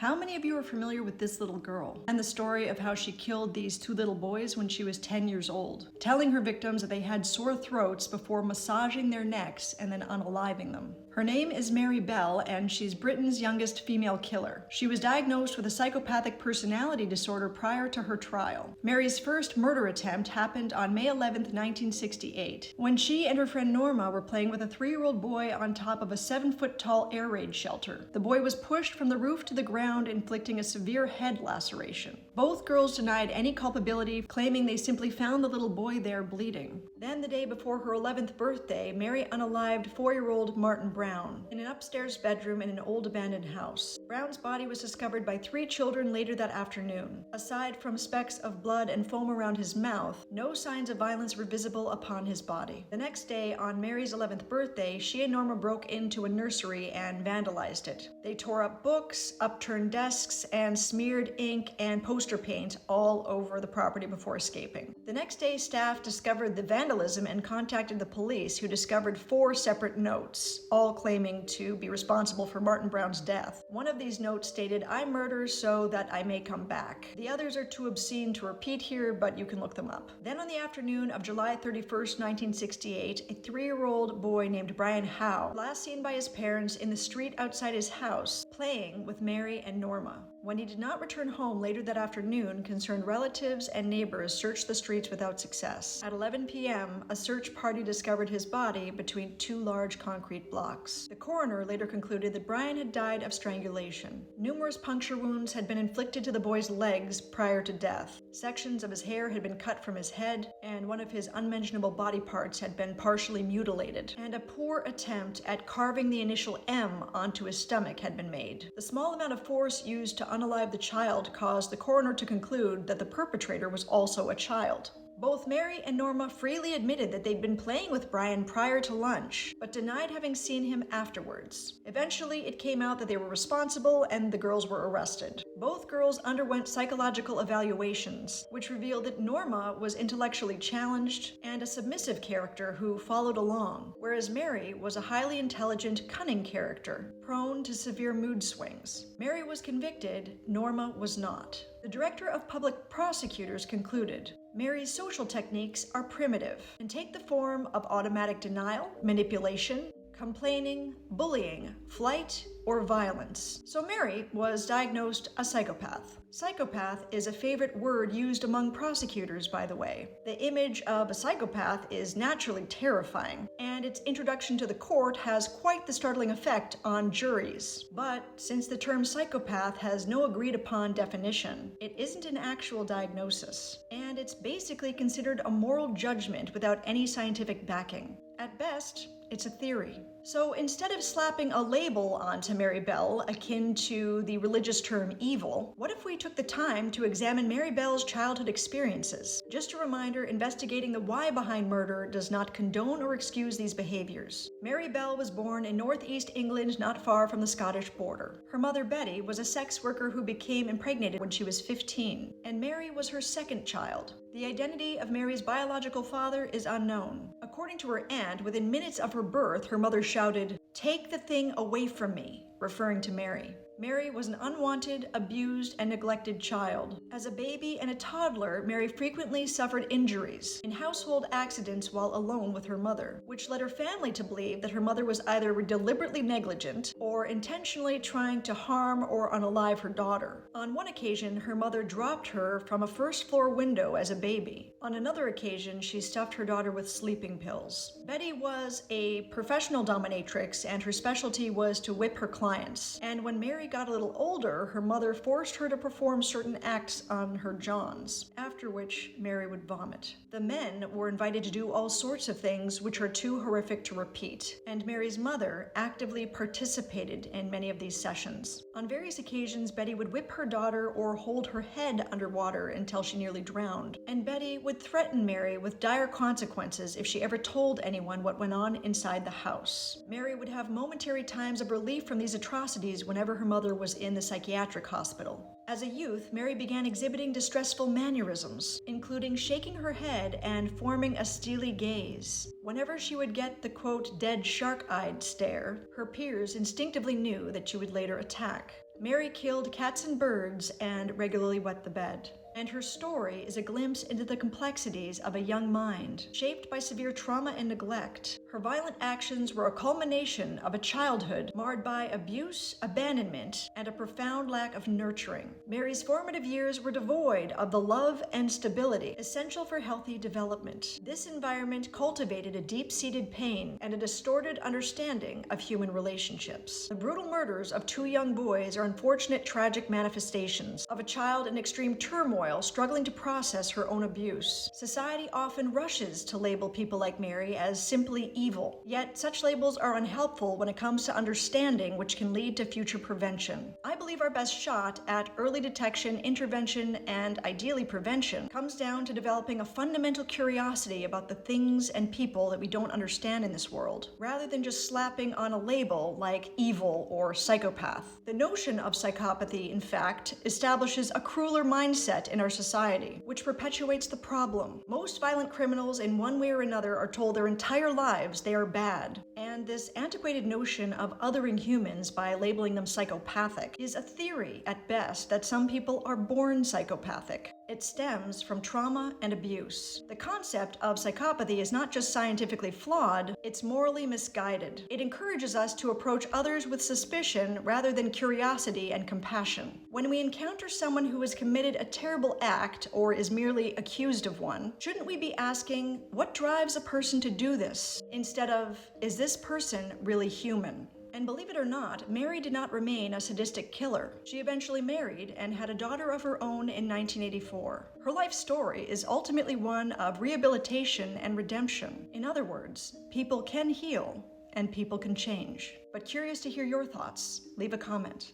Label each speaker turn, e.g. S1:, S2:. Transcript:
S1: How many of you are familiar with this little girl and the story of how she killed these two little boys when she was 10 years old, telling her victims that they had sore throats before massaging their necks and then unaliving them? Her name is Mary Bell, and she's Britain's youngest female killer. She was diagnosed with a psychopathic personality disorder prior to her trial. Mary's first murder attempt happened on May 11, 1968, when she and her friend Norma were playing with a 3-year-old boy on top of a 7-foot-tall air raid shelter. The boy was pushed from the roof to the ground, inflicting a severe head laceration. Both girls denied any culpability, claiming they simply found the little boy there bleeding. Then, the day before her 11th birthday, Mary unalived 4-year-old Martin Brown in an upstairs bedroom in an old abandoned house. Brown's body was discovered by 3 children later that afternoon. Aside from specks of blood and foam around his mouth, no signs of violence were visible upon his body. The next day, on Mary's 11th birthday, she and Norma broke into a nursery and vandalized it. They tore up books, upturned desks, and smeared ink and poster paint all over the property before escaping. The next day, staff discovered the vandalism and contacted the police, who discovered 4 separate notes, all claiming to be responsible for Martin Brown's death. One of these notes stated, "I murder so that I may come back." The others are too obscene to repeat here, but you can look them up. Then on the afternoon of July 31st, 1968, a 3-year-old boy named Brian Howe, last seen by his parents in the street outside his house, playing with Mary and Norma. When he did not return home later that afternoon, concerned relatives and neighbors searched the streets without success. At 11 p.m., a search party discovered his body between 2 large concrete blocks. The coroner later concluded that Brian had died of strangulation. Numerous puncture wounds had been inflicted to the boy's legs prior to death. Sections of his hair had been cut from his head, and one of his unmentionable body parts had been partially mutilated. And a poor attempt at carving the initial M onto his stomach had been made. The small amount of force used to unalive the child caused the coroner to conclude that the perpetrator was also a child. Both Mary and Norma freely admitted that they'd been playing with Brian prior to lunch, but denied having seen him afterwards. Eventually, it came out that they were responsible, and the girls were arrested. Both girls underwent psychological evaluations, which revealed that Norma was intellectually challenged and a submissive character who followed along, whereas Mary was a highly intelligent, cunning character, prone to severe mood swings. Mary was convicted, Norma was not. The director of public prosecutors concluded, "Mary's social techniques are primitive and take the form of automatic denial, manipulation, complaining, bullying, flight, or violence." So Mary was diagnosed a psychopath. Psychopath is a favorite word used among prosecutors, by the way. The image of a psychopath is naturally terrifying, and its introduction to the court has quite the startling effect on juries. But since the term psychopath has no agreed upon definition, it isn't an actual diagnosis, and it's basically considered a moral judgment without any scientific backing. At best, it's a theory. So instead of slapping a label onto Mary Bell akin to the religious term evil, what if we took the time to examine Mary Bell's childhood experiences? Just a reminder, investigating the why behind murder does not condone or excuse these behaviors. Mary Bell was born in northeast England, not far from the Scottish border. Her mother, Betty, was a sex worker who became impregnated when she was 15, and Mary was her second child. The identity of Mary's biological father is unknown. According to her aunt, within minutes of her birth, her mother shouted, "Take the thing away from me," referring to Mary. Mary was an unwanted, abused, and neglected child. As a baby and a toddler, Mary frequently suffered injuries in household accidents while alone with her mother, which led her family to believe that her mother was either deliberately negligent or intentionally trying to harm or unalive her daughter. On one occasion, her mother dropped her from a first-floor window as a baby. On another occasion, she stuffed her daughter with sleeping pills. Betty was a professional dominatrix, and her specialty was to whip her clients. And when Mary got a little older, her mother forced her to perform certain acts on her Johns, after which Mary would vomit. The men were invited to do all sorts of things which are too horrific to repeat, and Mary's mother actively participated in many of these sessions. On various occasions, Betty would whip her daughter or hold her head underwater until she nearly drowned, and Betty would threaten Mary with dire consequences if she ever told anyone what went on inside the house. Mary would have momentary times of relief from these atrocities whenever her mother was in the psychiatric hospital. As a youth, Mary began exhibiting distressful mannerisms, including shaking her head and forming a steely gaze. Whenever she would get the, quote, dead shark-eyed stare, her peers instinctively knew that she would later attack. Mary killed cats and birds and regularly wet the bed. And her story is a glimpse into the complexities of a young mind, shaped by severe trauma and neglect. Her violent actions were a culmination of a childhood marred by abuse, abandonment, and a profound lack of nurturing. Mary's formative years were devoid of the love and stability essential for healthy development. This environment cultivated a deep-seated pain and a distorted understanding of human relationships. The brutal murders of two young boys are unfortunate tragic manifestations of a child in extreme turmoil struggling to process her own abuse. Society often rushes to label people like Mary as simply evil, yet such labels are unhelpful when it comes to understanding, which can lead to future prevention. I believe our best shot at early detection, intervention, and ideally prevention comes down to developing a fundamental curiosity about the things and people that we don't understand in this world, rather than just slapping on a label like evil or psychopath. The notion of psychopathy, in fact, establishes a crueler mindset in our society, which perpetuates the problem. Most violent criminals, in one way or another, are told their entire lives they are bad. And this antiquated notion of othering humans by labeling them psychopathic is a theory, at best, that some people are born psychopathic. It stems from trauma and abuse. The concept of psychopathy is not just scientifically flawed, it's morally misguided. It encourages us to approach others with suspicion rather than curiosity and compassion. When we encounter someone who has committed a terrible act or is merely accused of one, shouldn't we be asking, what drives a person to do this? Instead of, is this person really human? And believe it or not, Mary did not remain a sadistic killer. She eventually married and had a daughter of her own in 1984. Her life story is ultimately one of rehabilitation and redemption. In other words, people can heal and people can change. But curious to hear your thoughts. Leave a comment.